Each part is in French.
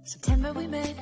September we met.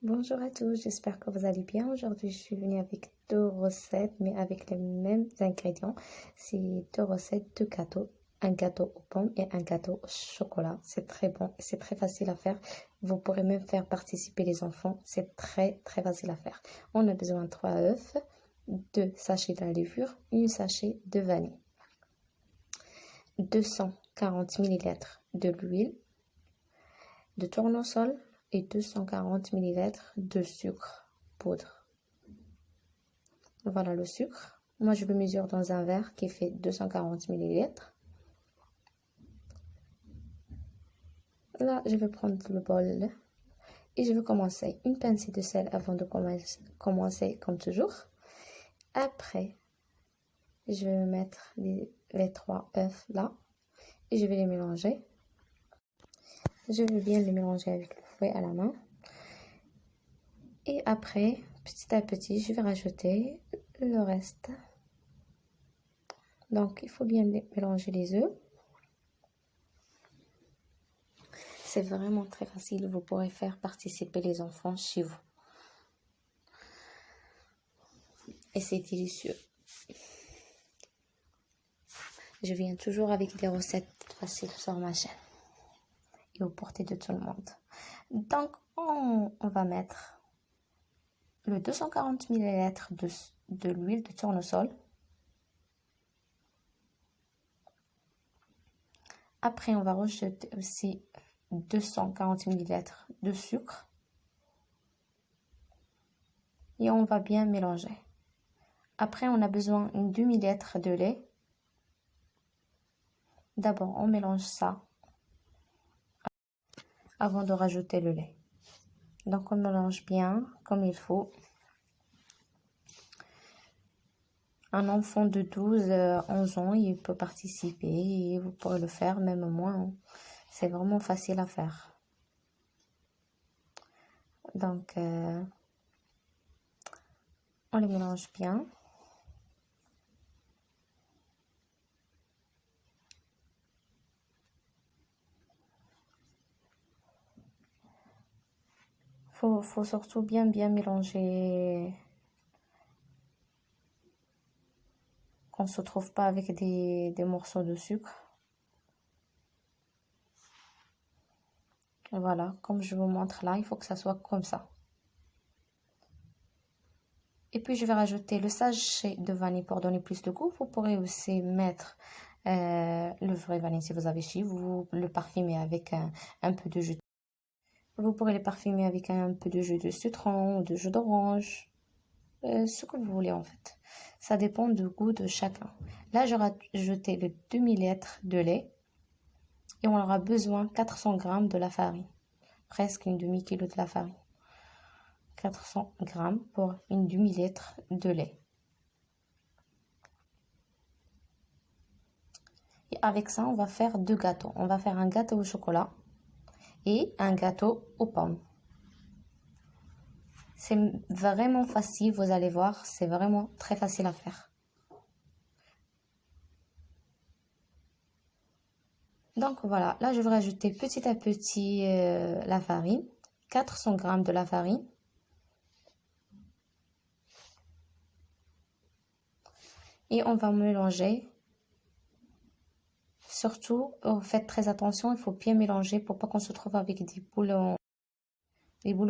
Bonjour à tous, j'espère que vous allez bien. Aujourd'hui, je suis venue avec deux recettes, mais avec les mêmes ingrédients. C'est deux recettes de gâteaux. Un gâteau aux pommes et un gâteau au chocolat. C'est très bon et c'est très facile à faire. Vous pourrez même faire participer les enfants. C'est très facile à faire. On a besoin de 3 œufs, 2 sachets de la levure, 1 sachet de vanille, 240 ml de l'huile de tournesol et 240 ml de sucre poudre. Voilà le sucre. Moi, je le mesure dans un verre qui fait 240 ml. Là, je vais prendre le bol et je vais commencer. Une pincée de sel avant de commencer comme toujours. Après, je vais mettre les 3 œufs là et je vais les mélanger. Je vais bien les mélanger avec le fouet à la main. Et après, petit à petit, je vais rajouter le reste. Donc, il faut bien mélanger les œufs. C'est vraiment très facile. Vous pourrez faire participer les enfants chez vous. Et c'est délicieux. Je viens toujours avec des recettes faciles sur ma chaîne. Et aux portées de tout le monde. Donc, on va mettre le 240 ml de l'huile de tournesol. Après, on va rajouter aussi 240 ml de sucre. Et on va bien mélanger. Après, on a besoin d'une demi-litre de lait. D'abord, on mélange ça avant de rajouter le lait. Donc, on mélange bien comme il faut. Un enfant de 12-11 ans, il peut participer et vous pourrez le faire même moins. C'est vraiment facile à faire. Donc, on les mélange bien. Faut surtout bien mélanger. Qu'on ne se trouve pas avec des morceaux de sucre. Voilà, comme je vous montre là, il faut que ça soit comme ça. Et puis, je vais rajouter le sachet de vanille pour donner plus de goût. Vous pourrez aussi mettre le vrai vanille si vous avez chez vous, le parfumer avec un peu de jus. Vous pourrez le parfumer avec un peu de jus de citron ou de jus d'orange, ce que vous voulez en fait. Ça dépend du goût de chacun. Là, je rajouté les demi-litre de lait et on aura besoin 400 g de la farine, presque une demi-kilo de la farine. 400 g pour une demi-litre de lait. Et avec ça, on va faire 2 gâteaux. On va faire un gâteau au chocolat et un gâteau aux pommes. C'est vraiment facile, vous allez voir, c'est vraiment très facile à faire. Donc voilà, là je vais rajouter petit à petit la farine, 400 g de la farine. Et on va mélanger. Surtout, faites très attention, il faut bien mélanger pour pas qu'on se trouve avec des boulons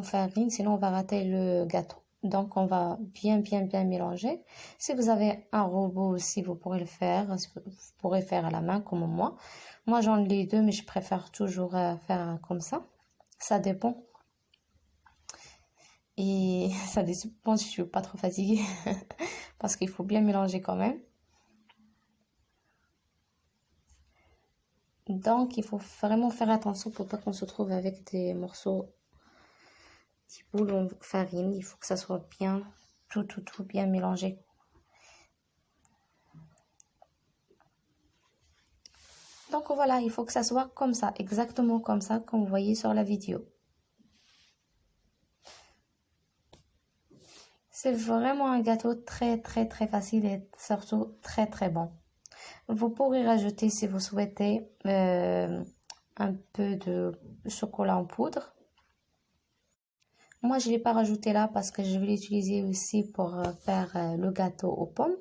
farine, sinon on va rater le gâteau. Donc on va bien mélanger. Si vous avez un robot aussi, vous pourrez le faire. Vous pourrez faire à la main comme moi. Moi j'en ai les deux, mais je préfère toujours faire comme ça. Ça dépend. Et ça dépend si je suis pas trop fatiguée. Parce qu'il faut bien mélanger quand même. Donc, il faut vraiment faire attention pour pas qu'on se trouve avec des morceaux, des boulons de farine. Il faut que ça soit bien, tout bien mélangé. Donc, voilà, il faut que ça soit comme ça, exactement comme ça, comme vous voyez sur la vidéo. C'est vraiment un gâteau très facile et surtout très bon. Vous pourrez rajouter si vous souhaitez un peu de chocolat en poudre. Moi, je ne l'ai pas rajouté là parce que je vais l'utiliser aussi pour faire le gâteau aux pommes.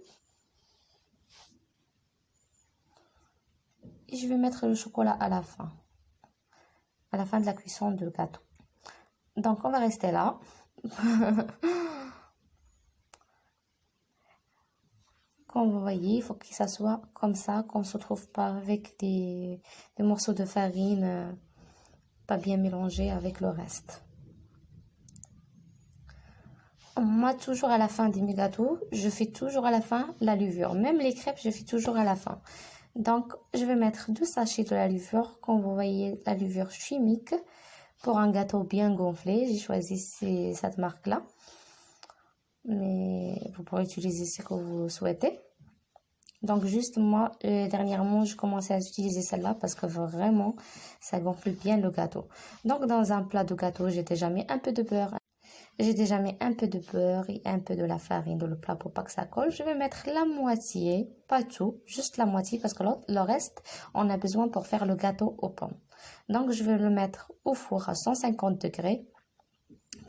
Et je vais mettre le chocolat à la fin de la cuisson du gâteau. Donc, on va rester là. Comme vous voyez, il faut que ça soit comme ça, qu'on ne se trouve pas avec des morceaux de farine pas bien mélangés avec le reste. Moi, toujours à la fin de mes gâteaux, je fais toujours à la fin la levure. Même les crêpes, je fais toujours à la fin. Donc, je vais mettre 2 sachets de la levure. Comme vous voyez, la levure chimique. Pour un gâteau bien gonflé, j'ai choisi cette marque-là. Mais vous pourrez utiliser ce que vous souhaitez. Donc, juste moi, dernièrement, je commençais à utiliser celle-là parce que vraiment, ça gonfle bien le gâteau. Donc, dans un plat de gâteau, j'ai déjà mis un peu de beurre. J'ai déjà mis un peu de beurre et un peu de la farine dans le plat pour pas que ça colle. Je vais mettre la moitié, pas tout, juste la moitié parce que le reste, on a besoin pour faire le gâteau aux pommes. Donc, je vais le mettre au four à 150 degrés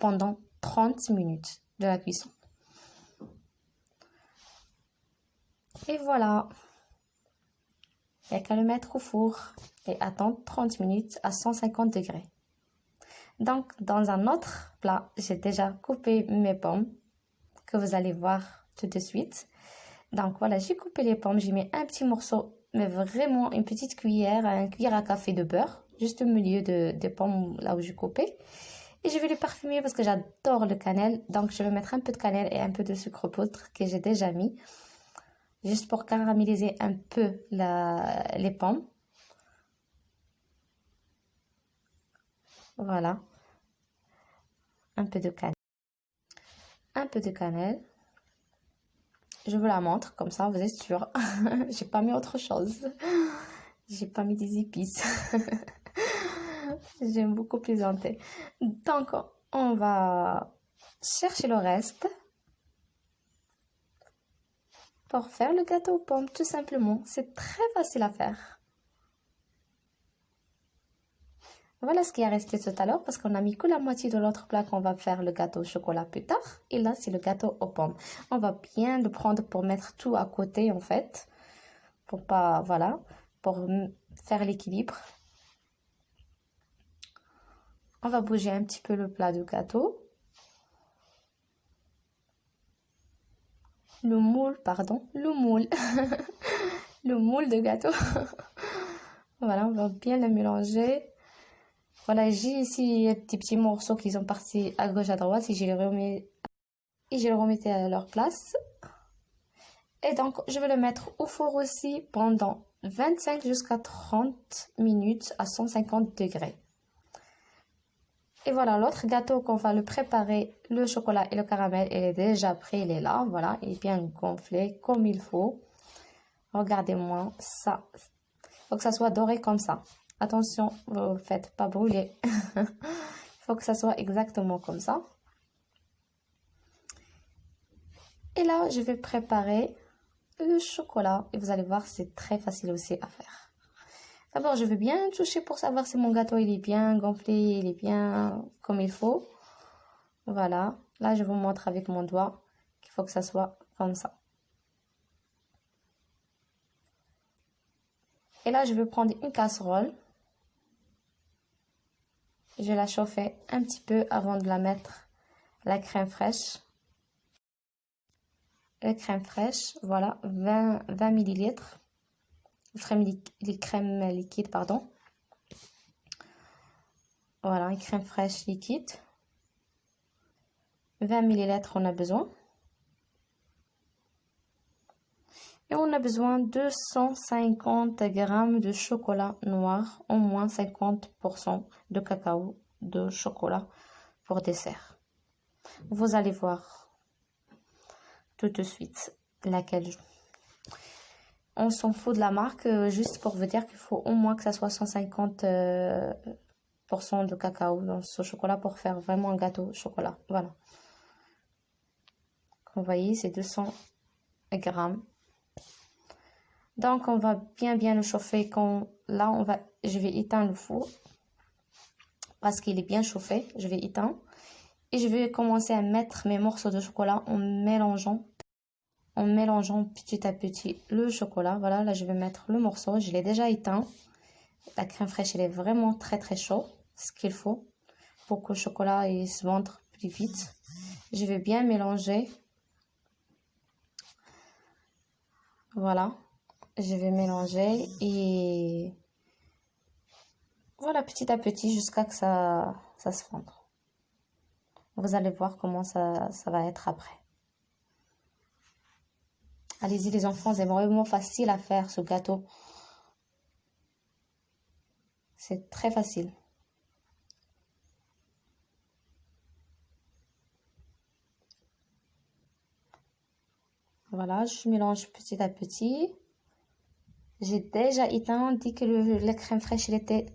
pendant 30 minutes de la cuisson. Et voilà. Il n'y a qu'à le mettre au four et attendre 30 minutes à 150 degrés. Donc, dans un autre plat, j'ai déjà coupé mes pommes que vous allez voir tout de suite. Donc, voilà, j'ai coupé les pommes. J'ai mis un petit morceau, mais vraiment une petite cuillère à café de beurre, juste au milieu des pommes là où j'ai coupé. Et je vais les parfumer parce que j'adore le cannelle. Donc, je vais mettre un peu de cannelle et un peu de sucre poudre que j'ai déjà mis, juste pour caraméliser un peu les pommes. Voilà. Un peu de cannelle. Un peu de cannelle. Je vous la montre, comme ça vous êtes sûr. J'ai pas mis autre chose. J'ai pas mis des épices. J'aime beaucoup plaisanter. Donc, on va chercher le reste pour faire le gâteau aux pommes, tout simplement. C'est très facile à faire. Voilà ce qui est resté tout à l'heure parce qu'on a mis que la moitié de l'autre plat qu'on va faire le gâteau au chocolat plus tard. Et là, c'est le gâteau aux pommes. On va bien le prendre pour mettre tout à côté en fait. Pour pas, voilà, pour faire l'équilibre. On va bouger un petit peu le plat du gâteau. Le moule, pardon, le moule. Le moule de gâteau. Voilà, on va bien le mélanger. Voilà, j'ai ici des petits morceaux qui sont partis à gauche, à droite et je les remettais à leur place. Et donc, je vais le mettre au four aussi pendant 25 jusqu'à 30 minutes à 150 degrés. Et voilà, l'autre gâteau qu'on va le préparer, le chocolat et le caramel, il est déjà prêt, il est là. Voilà, il est bien gonflé comme il faut. Regardez-moi ça. Il faut que ça soit doré comme ça. Attention, vous ne faites pas brûler. Il faut que ça soit exactement comme ça. Et là, je vais préparer le chocolat. Et vous allez voir, c'est très facile aussi à faire. D'abord, je vais bien toucher pour savoir si mon gâteau il est bien gonflé, il est bien comme il faut. Voilà. Là, je vous montre avec mon doigt qu'il faut que ça soit comme ça. Et là, je vais prendre une casserole. Je vais la chauffer un petit peu avant de la mettre la crème fraîche. La crème fraîche, voilà, 20 ml. Les crèmes liquides, pardon. Voilà, une crème fraîche liquide. 20 ml, on a besoin. Et on a besoin de 250 g de chocolat noir, au moins 50% de cacao de chocolat pour dessert. Vous allez voir tout de suite laquelle. On s'en fout de la marque, juste pour vous dire qu'il faut au moins que ça soit 150% de cacao dans ce chocolat pour faire vraiment un gâteau au chocolat. Voilà. Vous voyez, c'est 200 grammes. Donc, on va bien le chauffer. Là, je vais éteindre le four parce qu'il est bien chauffé. Je vais éteindre. Et je vais commencer à mettre mes morceaux de chocolat en mélangeant petit à petit le chocolat. Voilà, là, je vais mettre le morceau. Je l'ai déjà éteint. La crème fraîche, elle est vraiment très chaud. Ce qu'il faut pour que le chocolat il se vende plus vite. Je vais bien mélanger. Voilà. Je vais mélanger et voilà, petit à petit jusqu'à que ça se fonde. Vous allez voir comment ça va être après. Allez-y les enfants, c'est vraiment facile à faire ce gâteau. C'est très facile. Voilà, je mélange petit à petit. J'ai déjà éteint dès que la crème fraîche elle était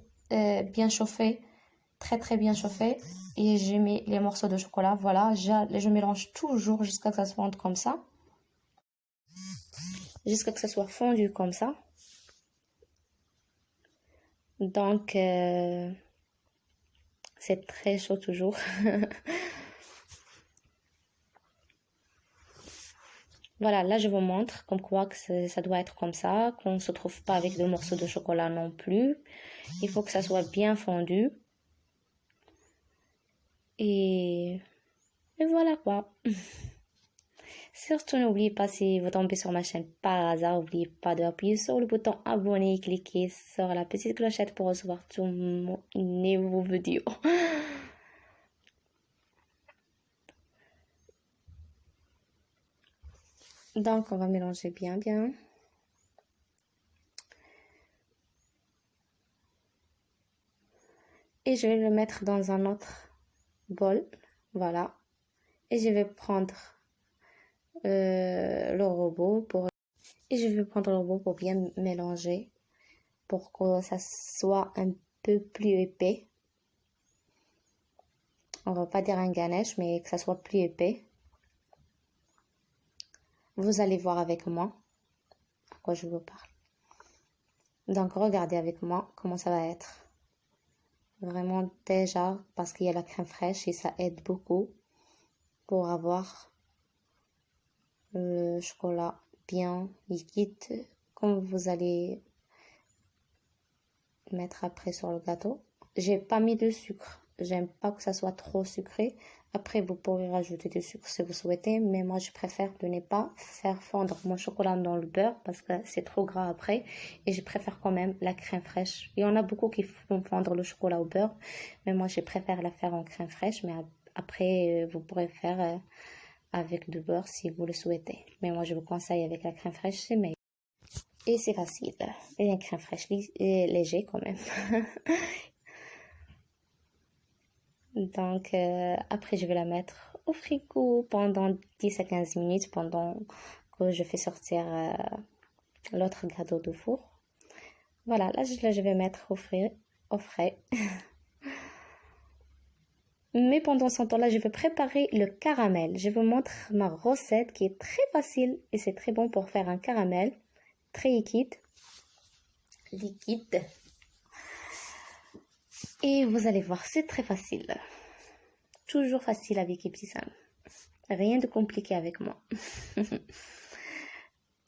bien chauffée, très bien chauffée. Et j'ai mis les morceaux de chocolat. Voilà, je mélange toujours jusqu'à ce que ça se fonde comme ça. Jusqu'à ce que ça soit fondu comme ça. Donc, c'est très chaud toujours. Voilà, là je vous montre comme quoi que ça doit être comme ça, qu'on ne se trouve pas avec de morceaux de chocolat non plus. Il faut que ça soit bien fondu. Et voilà quoi. Surtout n'oubliez pas, si vous tombez sur ma chaîne par hasard, n'oubliez pas d'appuyer sur le bouton abonner et cliquer sur la petite clochette pour recevoir tous mes nouveaux vidéos. Donc, on va mélanger bien. Et je vais le mettre dans un autre bol. Voilà. Et je vais prendre le robot pour bien mélanger pour que ça soit un peu plus épais. On va pas dire un ganache, mais que ça soit plus épais. Vous allez voir avec moi à quoi je vous parle. Donc, regardez avec moi comment ça va être. Vraiment déjà, parce qu'il y a la crème fraîche et ça aide beaucoup pour avoir le chocolat bien liquide, comme vous allez mettre après sur le gâteau. J'ai pas mis de sucre. J'aime pas que ça soit trop sucré. Après, vous pourrez rajouter du sucre si vous souhaitez, mais moi, je préfère de ne pas faire fondre mon chocolat dans le beurre parce que c'est trop gras après. Et je préfère quand même la crème fraîche. Il y en a beaucoup qui font fondre le chocolat au beurre, mais moi, je préfère la faire en crème fraîche. Mais après, vous pourrez faire avec du beurre si vous le souhaitez. Mais moi, je vous conseille avec la crème fraîche, c'est meilleur. Et c'est facile. Et une crème fraîche léger quand même. Donc, après, je vais la mettre au frigo pendant 10 à 15 minutes pendant que je fais sortir l'autre gâteau de four. Voilà, là, je vais mettre au frais. Mais pendant ce temps-là, je vais préparer le caramel. Je vous montre ma recette qui est très facile et c'est très bon pour faire un caramel très liquide. Et vous allez voir, c'est très facile. Toujours facile avec Eptisane. Rien de compliqué avec moi.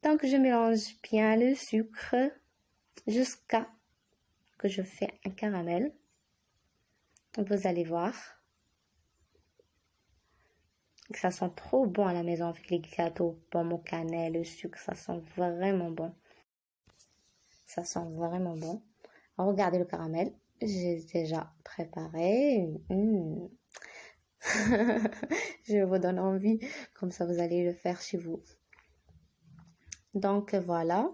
Donc, je mélange bien le sucre jusqu'à que je fais un caramel. Vous allez voir que ça sent trop bon à la maison avec les gâteaux, pommes au cannelle, le sucre, ça sent vraiment bon. Ça sent vraiment bon. Regardez le caramel. J'ai déjà préparé. Je vous donne envie. Comme ça, vous allez le faire chez vous. Donc, voilà.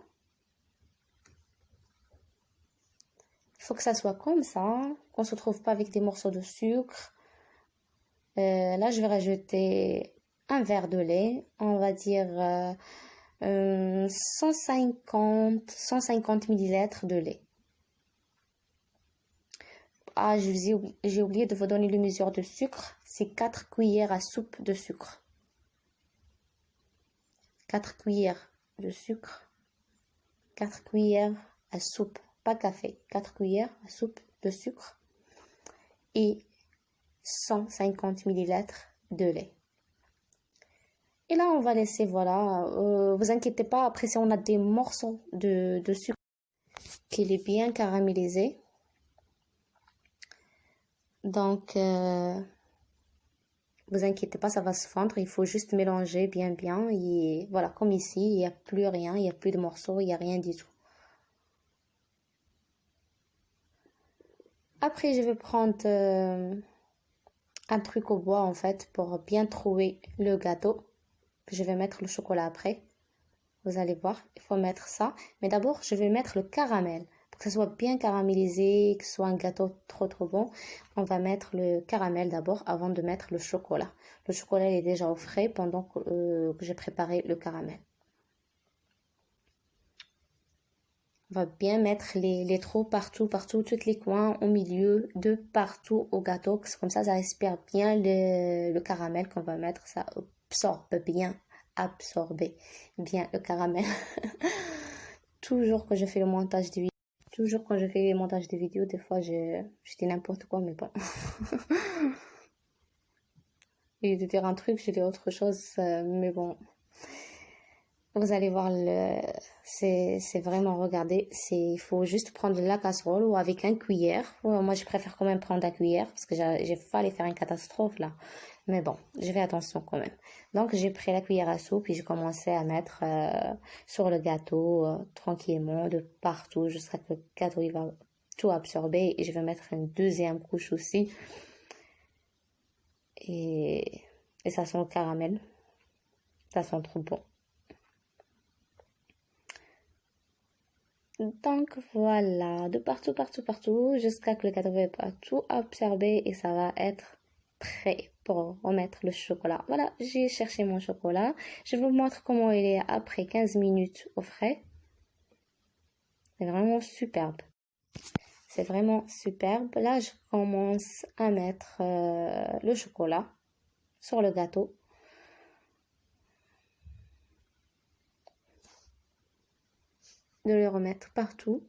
Il faut que ça soit comme ça. Qu'on ne se trouve pas avec des morceaux de sucre. Là, je vais rajouter un verre de lait. On va dire 150 ml de lait. Ah, j'ai oublié de vous donner le mesure de sucre. C'est 4 cuillères à soupe de sucre. 4 cuillères de sucre, 4 cuillères à soupe, pas café, 4 cuillères à soupe de sucre et 150 ml de lait. Et là, on va laisser, voilà, vous inquiétez pas, après si on a des morceaux de sucre qu'il est bien caramélisé. Donc, vous inquiétez pas, ça va se fondre, il faut juste mélanger bien et voilà, comme ici, il n'y a plus rien, il n'y a plus de morceaux, il n'y a rien du tout. Après, je vais prendre un truc au bois en fait pour bien trouver le gâteau. Je vais mettre le chocolat après. Vous allez voir, il faut mettre ça. Mais d'abord, je vais mettre le caramel. Pour que ce soit bien caramélisé, que ce soit un gâteau trop bon. On va mettre le caramel d'abord avant de mettre le chocolat. Le chocolat il est déjà au frais pendant que j'ai préparé le caramel. On va bien mettre les trous partout, tous les coins, au milieu, de partout au gâteau. Comme ça respire bien le caramel qu'on va mettre. Ça absorber bien le caramel. Toujours quand je fais le montage des vidéos, des fois je dis n'importe quoi, mais bon. Et de dire un truc, je dis autre chose, mais bon. Vous allez voir, c'est vraiment, regardez, il faut juste prendre la casserole ou avec une cuillère. Moi, je préfère quand même prendre la cuillère parce que j'ai failli faire une catastrophe là. Mais bon, je fais attention quand même. Donc, j'ai pris la cuillère à soupe et j'ai commencé à mettre sur le gâteau tranquillement de partout jusqu'à ce que le gâteau il va tout absorber. Et je vais mettre une deuxième couche aussi. Et ça sent le caramel. Ça sent trop bon. Donc voilà, de partout, jusqu'à que le gâteau va tout absorber et ça va être prêt pour remettre le chocolat. Voilà, j'ai cherché mon chocolat. Je vous montre comment il est après 15 minutes au frais. C'est vraiment superbe. C'est vraiment superbe. Là, je commence à mettre le chocolat sur le gâteau. De le remettre partout.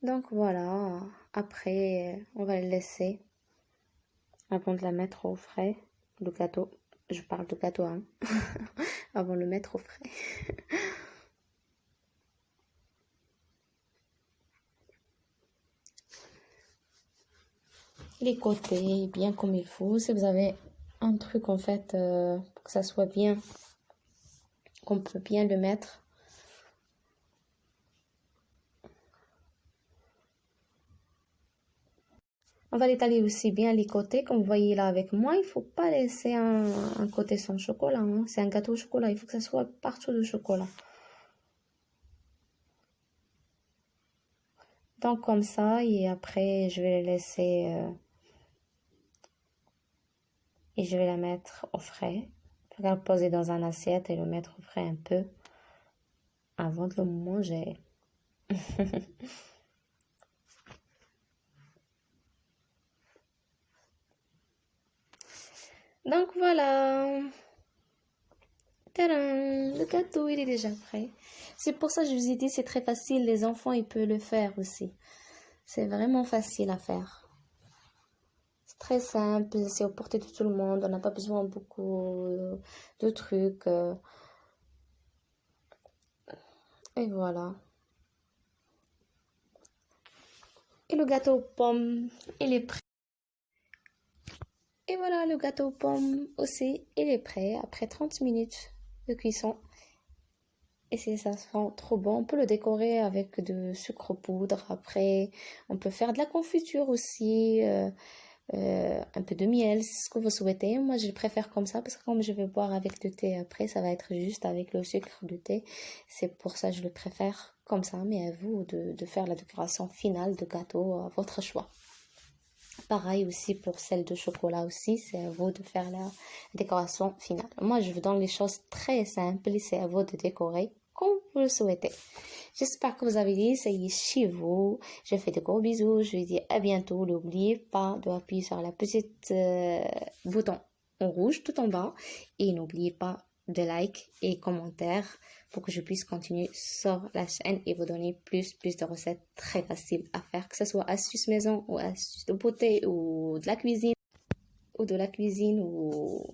Donc voilà, après on va le laisser avant de la mettre au frais, le gâteau. Je parle de gâteau, hein. Avant de le mettre au frais. Les côtés bien comme il faut. Si vous avez un truc en fait pour que ça soit bien, qu'on peut bien le mettre. On va l'étaler aussi bien les côtés, comme vous voyez là avec moi. Il ne faut pas laisser un côté sans chocolat, hein. C'est un gâteau au chocolat, il faut que ça soit partout de chocolat. Donc comme ça, et après je vais le laisser et je vais la mettre au frais. Je vais la poser dans une assiette et le mettre au frais un peu avant de le manger. Donc voilà. Tadam, le gâteau il est déjà prêt. C'est pour ça que je vous ai dit c'est très facile. Les enfants ils peuvent le faire aussi. C'est vraiment facile à faire. C'est très simple. C'est au portée de tout le monde. On n'a pas besoin beaucoup de trucs. Et voilà. Et le gâteau aux pommes, il est prêt. Et voilà, le gâteau aux pommes aussi, il est prêt après 30 minutes de cuisson. Et ça sent trop bon. On peut le décorer avec de sucre poudre. Après, on peut faire de la confiture aussi. Un peu de miel, c'est ce que vous souhaitez. Moi, je préfère comme ça parce que comme je vais boire avec le thé après, ça va être juste avec le sucre du thé. C'est pour ça que je le préfère comme ça. Mais à vous de faire la décoration finale de gâteau à votre choix. Pareil aussi pour celle de chocolat aussi, c'est à vous de faire la décoration finale. Moi, je vous donne les choses très simples, c'est à vous de décorer comme vous le souhaitez. J'espère que vous avez essayé chez vous. Je fais de gros bisous. Je vous dis à bientôt. N'oubliez pas d'appuyer sur la petite bouton en rouge tout en bas. Et n'oubliez pas de like et commentaires pour que je puisse continuer sur la chaîne et vous donner plus de recettes très faciles à faire, que ce soit astuces maison ou astuces de beauté ou de la cuisine ou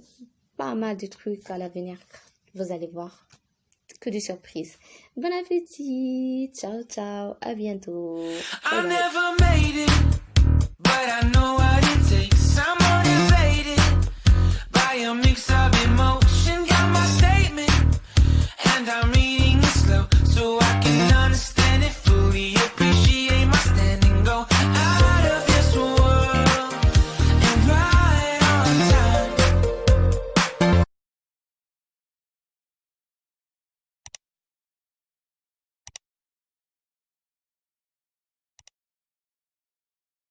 pas mal de trucs à l'avenir. Vous allez voir, que de surprises. Bon appétit, ciao ciao, à bientôt. Bye bye.